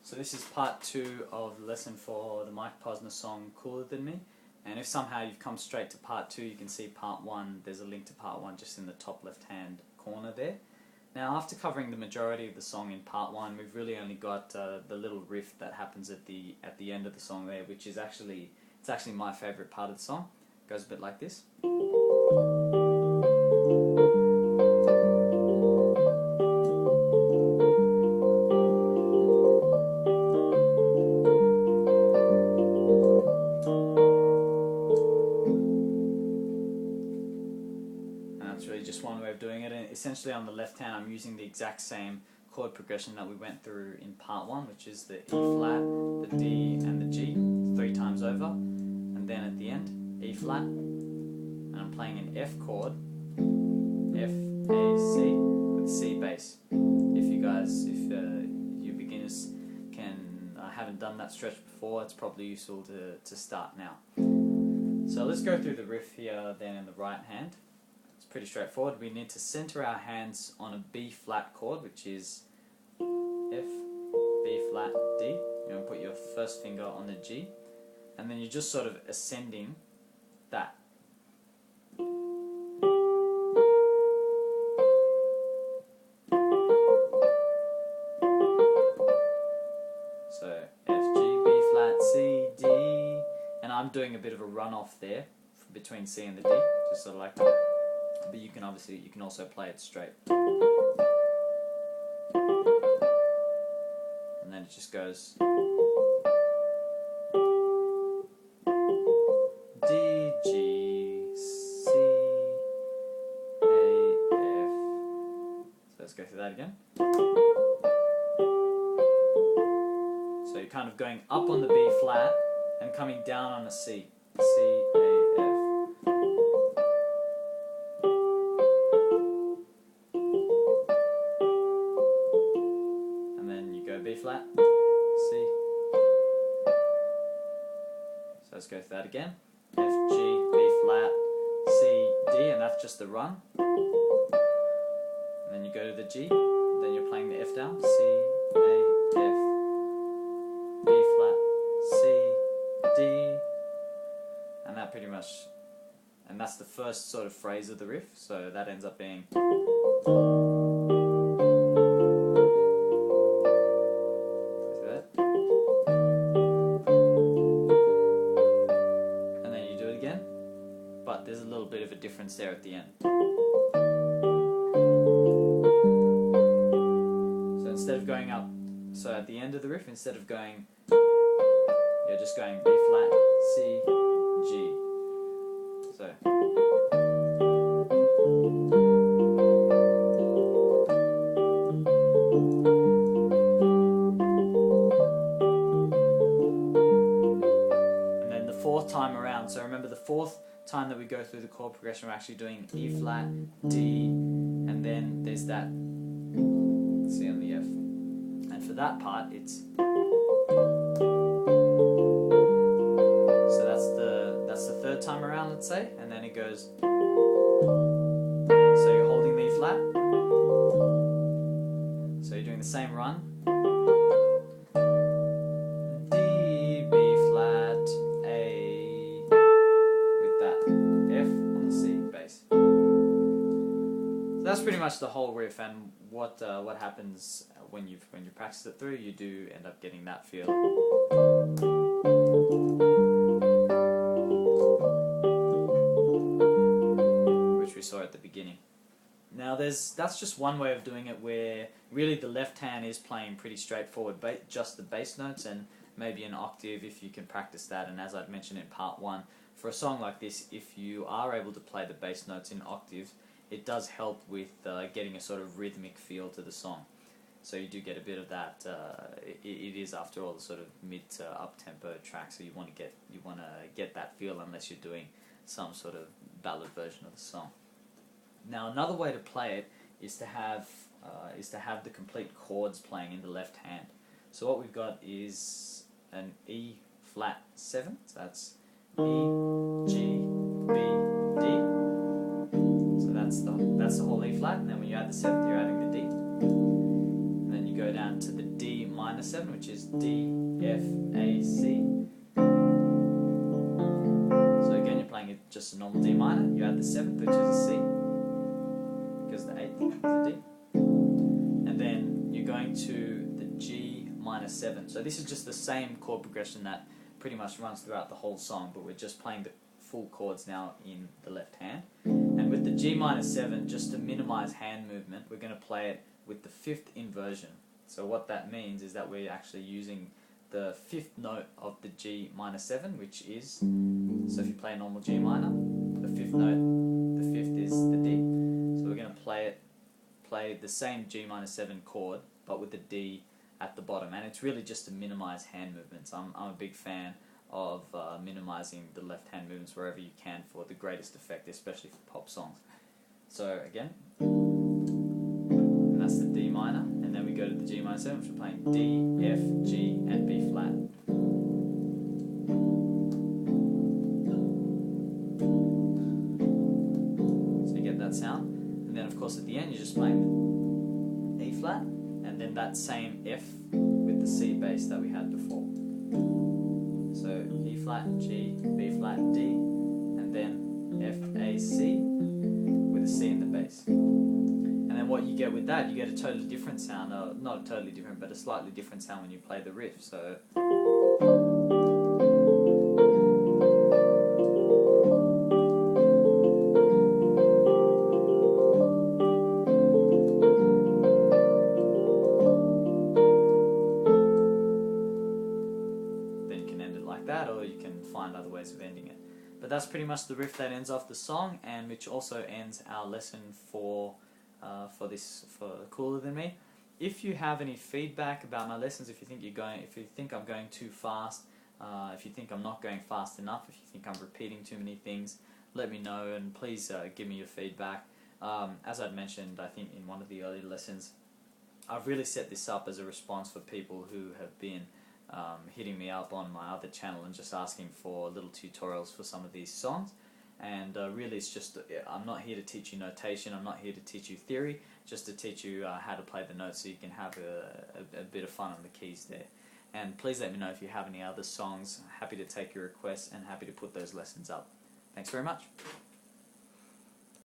So this is part 2 of the lesson for the Mike Posner song Cooler Than Me. And if somehow you've come straight to part 2, you can see part 1, there's a link to part 1 just in the top left hand corner there. Now after covering the majority of the song in part 1, we've really only got the little riff that happens at the end of the song there, which is actually my favourite part of the song. It goes a bit like this. That's really just one way of doing it, and essentially on the left hand I'm using the exact same chord progression that we went through in part 1, which is the E flat, the D and the G 3 times over, and then at the end E flat, and I'm playing an F chord, F, A, C with C bass. If you beginners haven't done that stretch before, it's probably useful to start now. So let's go through the riff here then in the right hand. Pretty straightforward. We need to center our hands on a B flat chord, which is F, B flat, D. You're going to put your first finger on the G, and then you're just sort of ascending that. So F, G, B flat, C, D, and I'm doing a bit of a runoff there between C and the D, just sort of like that. But you can also play it straight. And then it just goes D, G, C, A, F. So let's go through that again. So you're kind of going up on the B flat and coming down on a C. C, A, F. B flat, C. So let's go through that again. F, G, B flat, C, D, and that's just the run. And then you go to the G, then you're playing the F down, C, A, F, B flat, C, D, and that pretty much, and that's the first sort of phrase of the riff, so that ends up being but there's a little bit of a difference there at the end. So instead of going up, so at the end of the riff, instead of going, you're just going B flat, C, G. So. And then the fourth time around, so remember the fourth time that we go through the chord progression, we're actually doing E flat, D, and then there's that C on the F. And for that part, it's so that's the third time around, let's say, and then it goes. So you're holding the E flat. So you're doing the same run. That's pretty much the whole riff, and what happens when you practice it through, you do end up getting that feel. Which we saw at the beginning. Now that's just one way of doing it, where really the left hand is playing pretty straightforward, just the bass notes and maybe an octave if you can practice that. And as I'd mentioned in part 1, for a song like this, if you are able to play the bass notes in octaves, it does help with getting a sort of rhythmic feel to the song. So you do get a bit of that. It is, after all, the sort of mid to up tempo track, so you want to get that feel, unless you're doing some sort of ballad version of the song. Now another way to play it is to have the complete chords playing in the left hand. So what we've got is an E flat 7. So that's E, G, B, D. That's the whole E flat, and then when you add the 7th, you're adding the D. And then you go go down to the D minor 7, which is D, F, A, C. So again, you're playing just a normal D minor. You add the 7th, which is a C, because the 8th is a D. And then you're going to the G minor 7. So this is just the same chord progression that pretty much runs throughout the whole song, but we're just playing the full chords now in the left hand. And with the G minor 7, just to minimize hand movement, we're going to play it with the 5th inversion. So what that means is that we're actually using the 5th note of the G minor 7, which is, so if you play a normal G minor, the 5th note, the 5th is the D. So we're going to play the same G minor 7 chord, but with the D at the bottom. And it's really just to minimize hand movements. I'm a big fan of minimizing the left hand movements wherever you can for the greatest effect, especially for pop songs. So again, and that's the D minor, and then we go to the G minor 7, which we're playing D, F, G, and B flat. So you get that sound, and then of course at the end you're just playing E flat, and then that same F with the C bass that we had before. So E flat, G, B flat, D, and then F, A, C with a C in the bass. And then what you get with that, you get a totally different sound, not totally different, but a slightly different sound when you play the riff. So that, or you can find other ways of ending it. But that's pretty much the riff that ends off the song, and which also ends our lesson for Cooler Than Me. If you have any feedback about my lessons, if you think I'm going too fast, if you think I'm not going fast enough, if you think I'm repeating too many things, let me know, and please give me your feedback. As I'd mentioned, I think in one of the earlier lessons, I've really set this up as a response for people who have been hitting me up on my other channel and just asking for little tutorials for some of these songs. And really it's just, I'm not here to teach you notation, I'm not here to teach you theory, just to teach you how to play the notes so you can have a bit of fun on the keys there. And please let me know if you have any other songs. Happy to take your requests and happy to put those lessons up. Thanks very much.